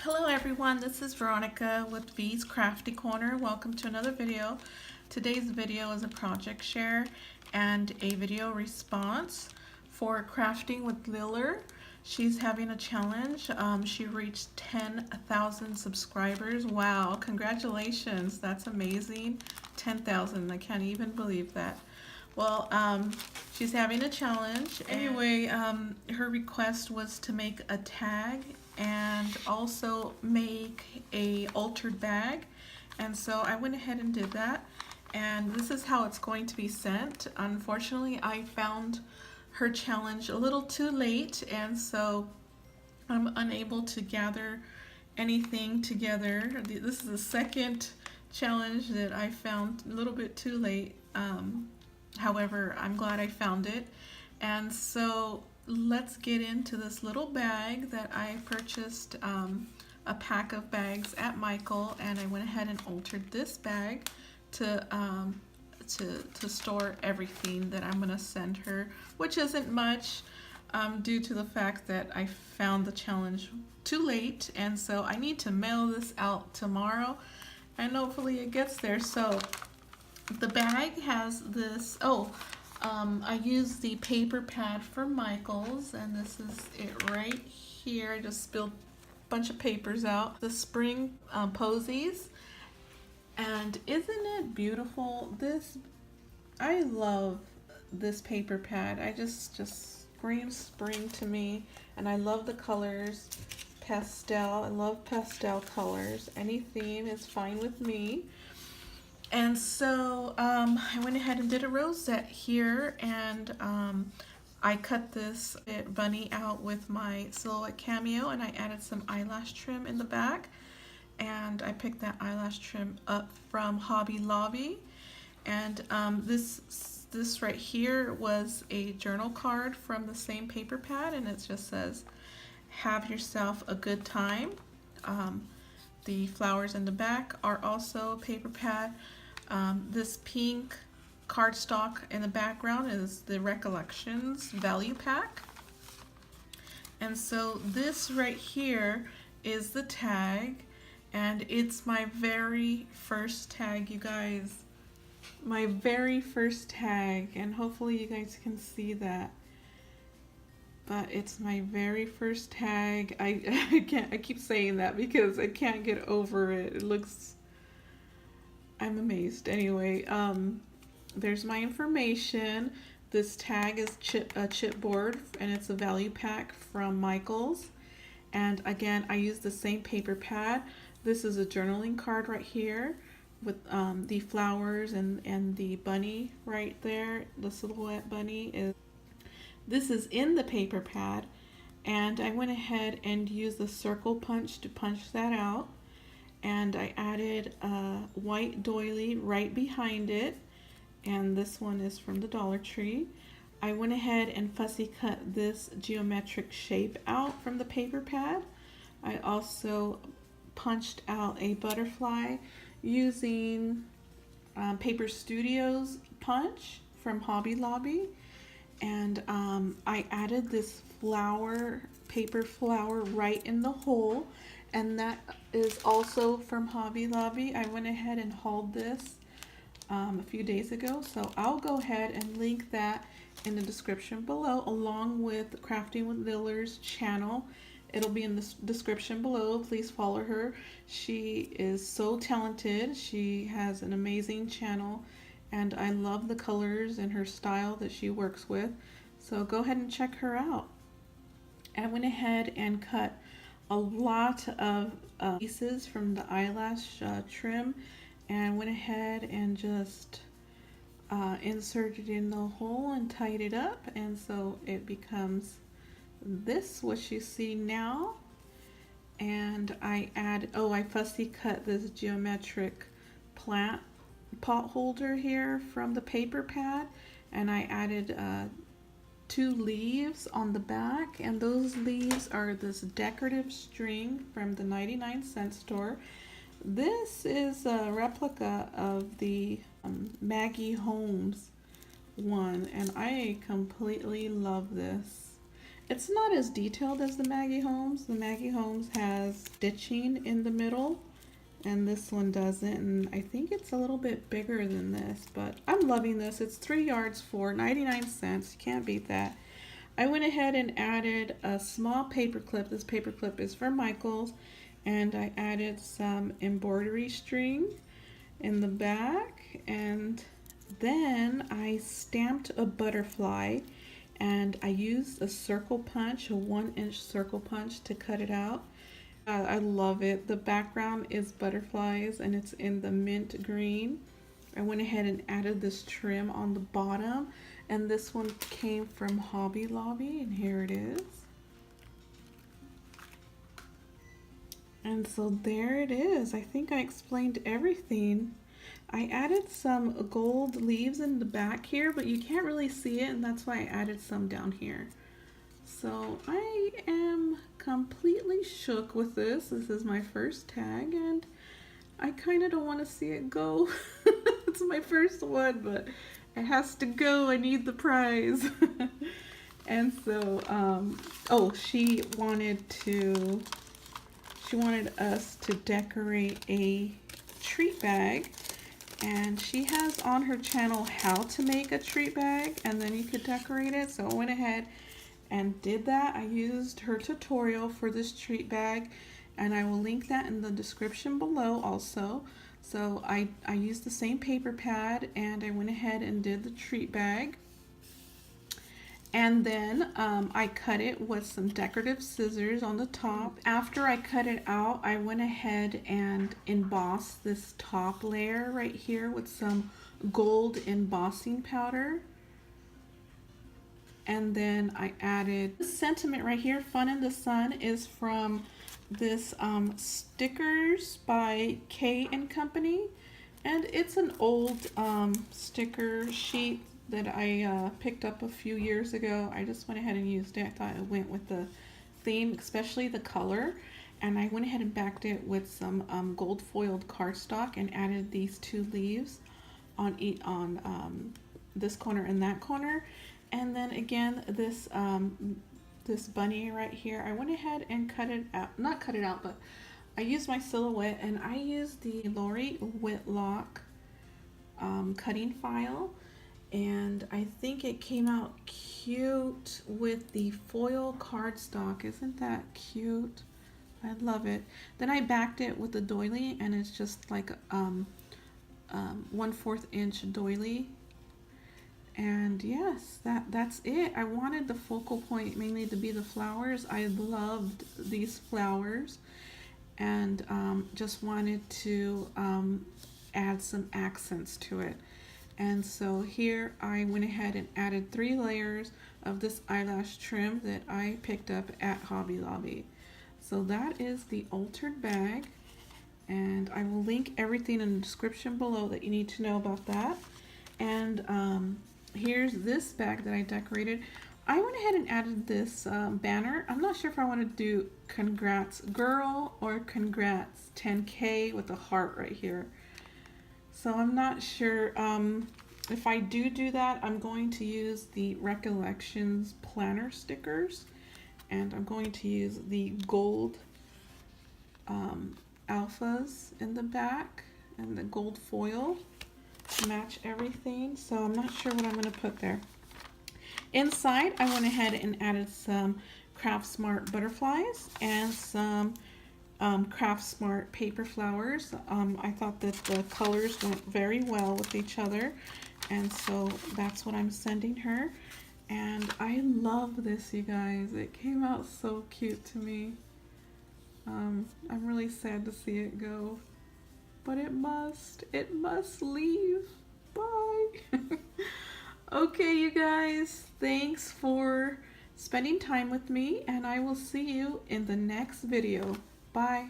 Hello everyone, this is Veronica with V's Crafty Corner. Welcome to another video. Today's video is a project share and a video response for Crafting with Liller. She's having a challenge. She reached 10,000 subscribers. Wow, congratulations. That's amazing. 10,000, I can't even believe that. Well, she's having a challenge. Anyway, her request was to make a tag and also make a altered bag. And so I went ahead and did that. And this is how it's going to be sent. Unfortunately, I found her challenge a little too late, and so I'm unable to gather anything together. This is the second challenge that I found a little bit too late. However, I'm glad I found it. And so let's get into this little bag that I purchased, a pack of bags at Michael, and I went ahead and altered this bag to store everything that I'm going to send her, which isn't much due to the fact that I found the challenge too late, and so I need to mail this out tomorrow, and hopefully it gets there. So the bag has this, I used the paper pad from Michael's, and this is it right here. I just spilled a bunch of papers out. The spring posies, and isn't it beautiful? I love this paper pad. I just screams spring to me, and I love the colors. Pastel, I love pastel colors. Any theme is fine with me. And so I went ahead and did a rosette here, and I cut this bunny out with my Silhouette Cameo, and I added some eyelash trim in the back, and I picked that eyelash trim up from Hobby Lobby. And this right here was a journal card from the same paper pad, and it just says, "Have yourself a good time." The flowers in the back are also a paper pad. This pink cardstock in the background is the Recollections value pack. And so this right here is the tag, and it's my very first tag, you guys. My very first tag, and hopefully you guys can see that. But it's my very first tag. I keep saying that because I can't get over it. It looks, I'm amazed. Anyway, there's my information. This tag is a chipboard, and it's a value pack from Michael's. And again, I use the same paper pad. This is a journaling card right here with the flowers and the bunny right there. The silhouette bunny is. This is in the paper pad, and I went ahead and used the circle punch to punch that out. And I added a white doily right behind it, and this one is from the Dollar Tree. I went ahead and fussy cut this geometric shape out from the paper pad. I also punched out a butterfly using Paper Studios punch from Hobby Lobby, and I added this paper flower right in the hole, and that is also from Hobby Lobby. I went ahead and hauled this a few days ago, so I'll go ahead and link that in the description below, along with Crafting with Liller's channel. It'll be in the description below. Please follow her. She is so talented. She has an amazing channel, and I love the colors and her style that she works with. So go ahead and check her out. I went ahead and cut a lot of pieces from the eyelash trim, and went ahead and just inserted in the hole and tied it up, and so it becomes this, what you see now. And I fussy cut this geometric plant pot holder here from the paper pad, and I added 2 leaves on the back, and those leaves are this decorative string from the 99-cent store. This is a replica of the Maggie Holmes one, and I completely love this. It's not as detailed as the Maggie Holmes. The Maggie Holmes has stitching in the middle, and this one doesn't, and I think it's a little bit bigger than this, but I'm loving this. It's 3 yards for 99 cents. You can't beat that. I went ahead and added a small paper clip. This paper clip is from Michaels, and I added some embroidery string in the back, and then I stamped a butterfly, and I used a circle punch, a 1-inch circle punch, to cut it out. I love it. The background is butterflies and it's in the mint green. I went ahead and added this trim on the bottom, and this one came from Hobby Lobby, and here it is. And so there it is. I think I explained everything. I added some gold leaves in the back here, but you can't really see it, and that's why I added some down here. So I am completely shook with this. This is my first tag, and I kind of don't want to see it go. It's my first one, but it has to go. I need the prize. And so, oh, she wanted us to decorate a treat bag, and she has on her channel how to make a treat bag, and then you could decorate it. So I went ahead and did that. I used her tutorial for this treat bag, and I will link that in the description below also. So I used the same paper pad, and I went ahead and did the treat bag. And then I cut it with some decorative scissors on the top. After I cut it out, I went ahead and embossed this top layer right here with some gold embossing powder. And then I added this sentiment right here, Fun in the Sun, is from this stickers by K and Company. And it's an old sticker sheet that I picked up a few years ago. I just went ahead and used it. I thought it went with the theme, especially the color. And I went ahead and backed it with some gold foiled cardstock and added these 2 leaves on this corner and that corner. And then again, this this bunny right here, I went ahead and cut it out, not cut it out, but I used my silhouette, and I used the Lori Whitlock cutting file, and I think it came out cute with the foil cardstock. Isn't that cute? I love it. Then I backed it with the doily, and it's just like 1/4 inch doily. And yes, that's it. I wanted the focal point mainly to be the flowers. I loved these flowers, and just wanted to add some accents to it. And so here I went ahead and added 3 layers of this eyelash trim that I picked up at Hobby Lobby. So that is the altered bag, and I will link everything in the description below that you need to know about that. And here's this bag that I decorated. I went ahead and added this banner. I'm not sure if I want to do congrats girl or congrats 10K with a heart right here. So I'm not sure. If I do that, I'm going to use the Recollections planner stickers, and I'm going to use the gold alphas in the back and the gold foil to match everything. So I'm not sure what I'm going to put there. Inside, I went ahead and added some Craft Smart butterflies and some Craft Smart paper flowers. I thought that the colors went very well with each other, and so that's what I'm sending her. And I love this, you guys. It came out so cute to me. I'm really sad to see it go, but it must leave. Bye. Okay, you guys, thanks for spending time with me, and I will see you in the next video. Bye.